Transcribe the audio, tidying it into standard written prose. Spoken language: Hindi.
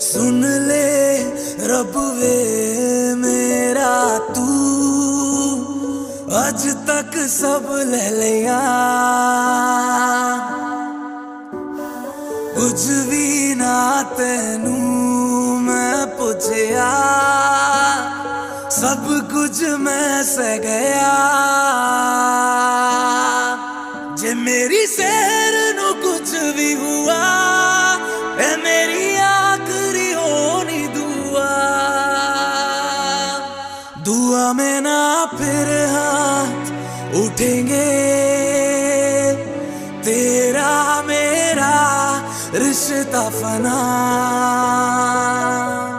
सुन ले रब वे मेरा तू अज तक सब ले लिया, कुछ भी ना तेनू मैं पूछया, सब कुछ मैं सह गया। जे मेरी सैर नू कुछ भी हुआ ए मेरी आखिरी होनी दुआ, दुआ में ना फिर हाथ उठेंगे, तेरा मेरा रिश्ता फना।